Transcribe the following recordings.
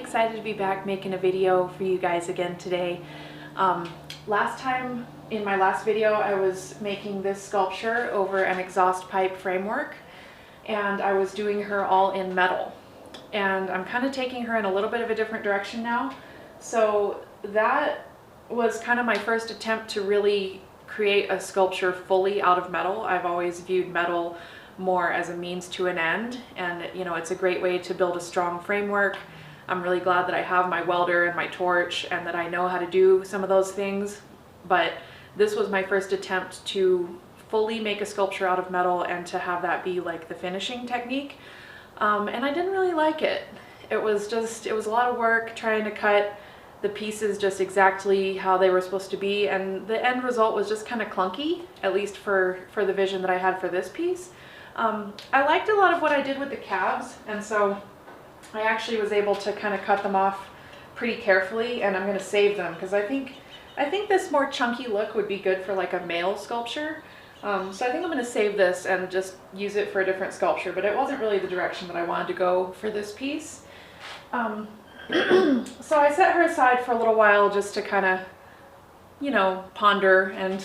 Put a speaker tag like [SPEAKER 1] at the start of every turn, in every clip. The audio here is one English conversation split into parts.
[SPEAKER 1] excited to be back making a video for you guys again today. Last time, in my last video, I was making this sculpture over an exhaust pipe framework, and I was doing her all in metal. And I'm kind of taking her in a little bit of a different direction now. So that was kind of my first attempt to really create a sculpture fully out of metal. I've always viewed metal more as a means to an end, and you know, it's a great way to build a strong framework. I'm really glad that I have my welder and my torch and that I know how to do some of those things, but this was my first attempt to fully make a sculpture out of metal and to have that be like the finishing technique. And I didn't really like it. It was a lot of work trying to cut the pieces just exactly how they were supposed to be, and the end result was just kind of clunky, at least for the vision that I had for this piece. I liked a lot of what I did with the calves, and so I actually was able to kind of cut them off pretty carefully, and I'm going to save them because I think this more chunky look would be good for like a male sculpture. So I think I'm going to save this and just use it for a different sculpture, but it wasn't really the direction that I wanted to go for this piece. So I set her aside for a little while just to kind of, you know, ponder and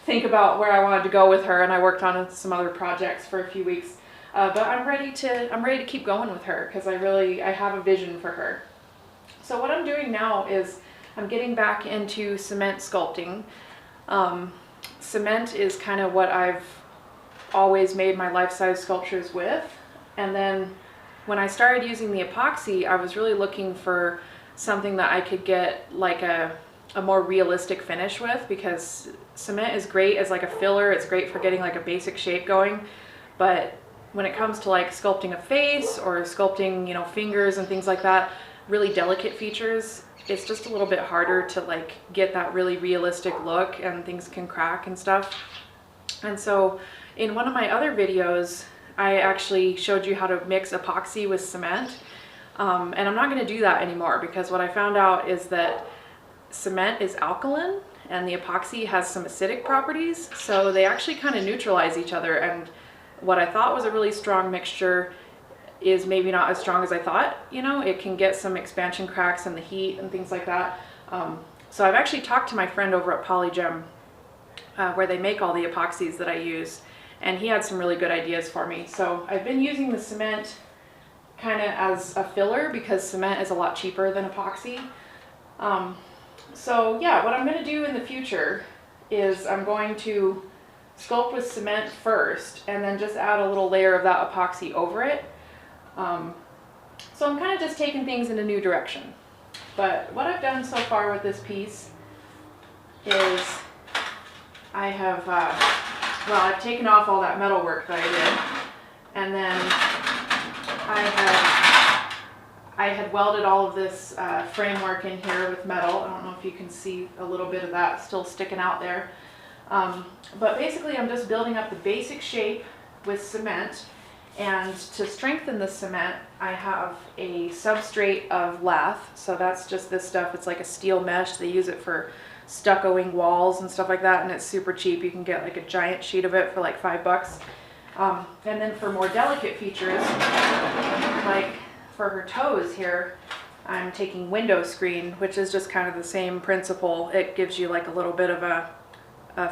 [SPEAKER 1] think about where I wanted to go with her, and I worked on some other projects for a few weeks. But I'm ready to keep going with her because I have a vision for her. So what I'm doing now is I'm getting back into cement sculpting. Cement is kind of what I've always made my life-size sculptures with, and then when I started using the epoxy, I was really looking for something that I could get like a more realistic finish with, because cement is great as like a filler. It's great for getting like a basic shape going, but when it comes to like sculpting a face or sculpting, you know, fingers and things like that, really delicate features, it's just a little bit harder to like get that really realistic look, and things can crack and stuff. And so in one of my other videos, I actually showed you how to mix epoxy with cement, and I'm not going to do that anymore because what I found out is that cement is alkaline and the epoxy has some acidic properties, so they actually kind of neutralize each other, and what I thought was a really strong mixture is maybe not as strong as I thought. You know, it can get some expansion cracks in the heat and things like that. So I've actually talked to my friend over at Polygem where they make all the epoxies that I use, and he had some really good ideas for me. So I've been using the cement kind of as a filler because cement is a lot cheaper than epoxy. So yeah, what I'm going to do in the future is I'm going to sculpt with cement first and then just add a little layer of that epoxy over it. So I'm kind of just taking things in a new direction. But what I've done so far with this piece is I have, I've taken off all that metal work that I did, and then I had welded all of this framework in here with metal. I don't know if you can see a little bit of that still sticking out there. But basically I'm just building up the basic shape with cement, and to strengthen the cement I have a substrate of lath. So that's just this stuff. It's like a steel mesh. They use it for stuccoing walls and stuff like that, and it's super cheap. You can get like a giant sheet of it for like $5. And then for more delicate features, like for her toes here, I'm taking window screen, which is just kind of the same principle. It gives you like a little bit of a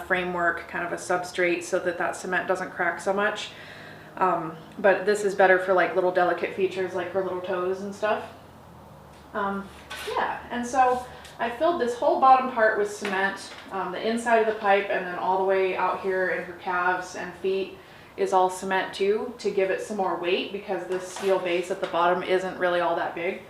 [SPEAKER 1] framework, kind of a substrate, so that cement doesn't crack so much. But this is better for like little delicate features like her little toes and stuff. Yeah, and so I filled this whole bottom part with cement, the inside of the pipe, and then all the way out here in her calves and feet is all cement too, to give it some more weight, because this steel base at the bottom isn't really all that big.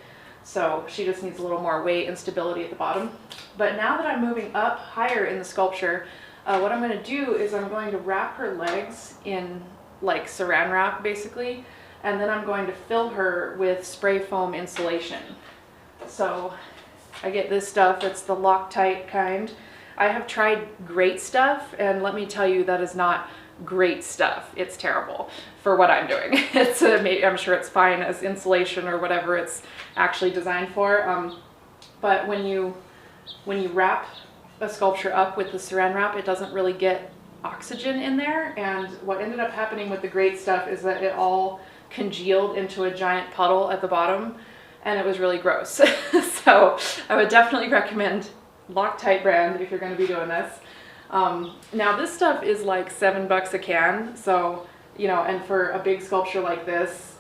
[SPEAKER 1] So she just needs a little more weight and stability at the bottom. But now that I'm moving up higher in the sculpture, what I'm going to do is I'm going to wrap her legs in like saran wrap basically, and then I'm going to fill her with spray foam insulation. So I get this stuff, it's the Loctite kind. I have tried great stuff, and let me tell you, that is not great stuff. It's terrible for what I'm doing. I'm sure it's fine as insulation or whatever it's actually designed for, but when you wrap a sculpture up with the saran wrap, it doesn't really get oxygen in there, and what ended up happening with the great stuff is that it all congealed into a giant puddle at the bottom, and it was really gross. So I would definitely recommend Loctite brand if you're going to be doing this. Now this stuff is like $7 a can, so you know, and for a big sculpture like this,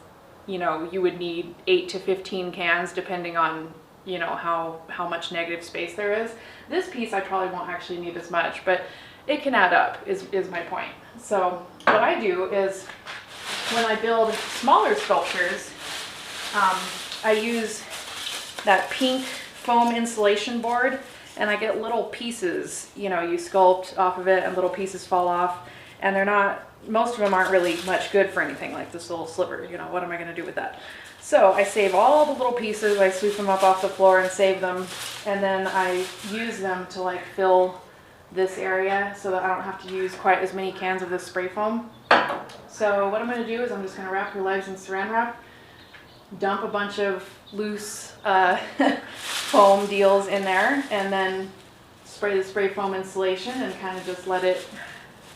[SPEAKER 1] you know, you would need 8 to 15 cans depending on, you know, how much negative space there is. This piece I probably won't actually need as much, but it can add up is my point. So what I do is when I build smaller sculptures, I use that pink foam insulation board, and I get little pieces, you know, you sculpt off of it and little pieces fall off, and they're not, most of them aren't really much good for anything, like this little sliver, you know, what am I going to do with that? So I save all the little pieces, I sweep them up off the floor and save them, and then I use them to like fill this area so that I don't have to use quite as many cans of this spray foam. So what I'm going to do is I'm just going to wrap her legs in saran wrap, dump a bunch of loose foam deals in there, and then spray the spray foam insulation and kind of just let it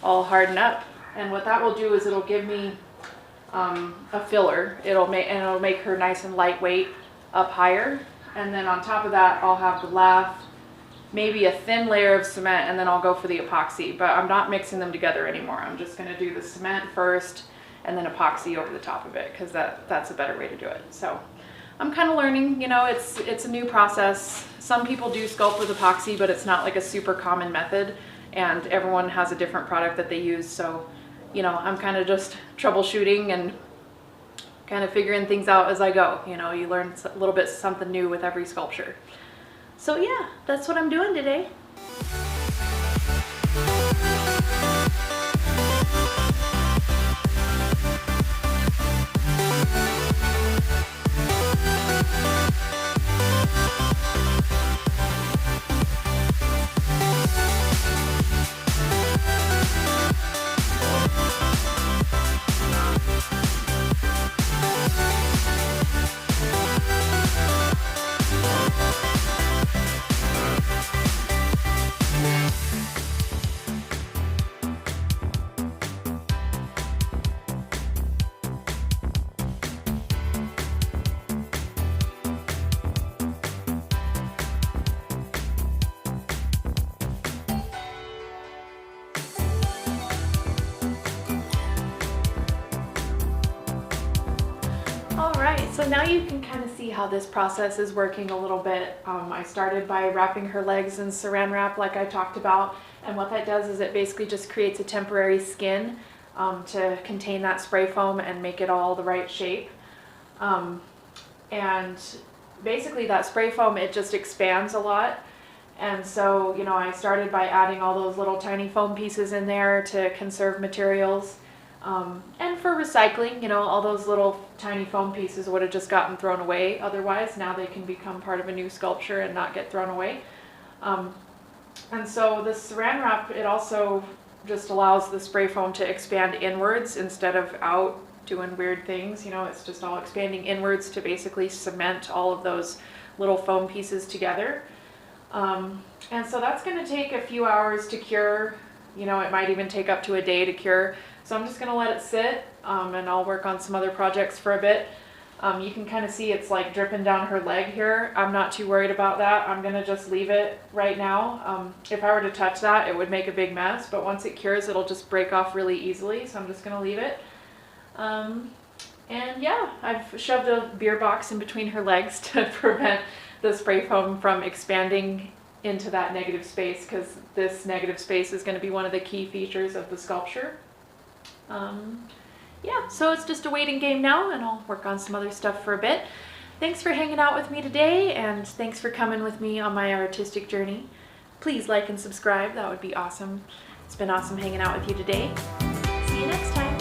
[SPEAKER 1] all harden up. And what that will do is it'll give me a filler. It'll make her nice and lightweight up higher, and then on top of that I'll have the lath, maybe a thin layer of cement, and then I'll go for the epoxy. But I'm not mixing them together anymore. I'm just going to do the cement first and then epoxy over the top of it, because that's a better way to do it. So I'm kind of learning, you know, it's a new process. Some people do sculpt with epoxy, but it's not like a super common method, and everyone has a different product that they use. So, you know, I'm kind of just troubleshooting and kind of figuring things out as I go. You know, you learn a little bit something new with every sculpture. So yeah, that's what I'm doing today. Alright, so now you can kind of see how this process is working a little bit. I started by wrapping her legs in saran wrap like I talked about, and what that does is it basically just creates a temporary skin to contain that spray foam and make it all the right shape. And basically that spray foam, it just expands a lot. And so, you know, I started by adding all those little tiny foam pieces in there to conserve materials. And for recycling, you know, all those little tiny foam pieces would have just gotten thrown away otherwise. Now they can become part of a new sculpture and not get thrown away. And so the saran wrap, it also just allows the spray foam to expand inwards instead of out doing weird things. You know, it's just all expanding inwards to basically cement all of those little foam pieces together. And so that's going to take a few hours to cure. You know, it might even take up to a day to cure. So I'm just going to let it sit, and I'll work on some other projects for a bit. You can kind of see it's like dripping down her leg here. I'm not too worried about that. I'm going to just leave it right now. If I were to touch that, it would make a big mess, but once it cures, it'll just break off really easily. So I'm just going to leave it. And yeah, I've shoved a beer box in between her legs to prevent the spray foam from expanding into that negative space, because this negative space is going to be one of the key features of the sculpture. Yeah, so it's just a waiting game now, and I'll work on some other stuff for a bit. Thanks for hanging out with me today, and thanks for coming with me on my artistic journey. Please like and subscribe, that would be awesome. It's been awesome hanging out with you today. See you next time.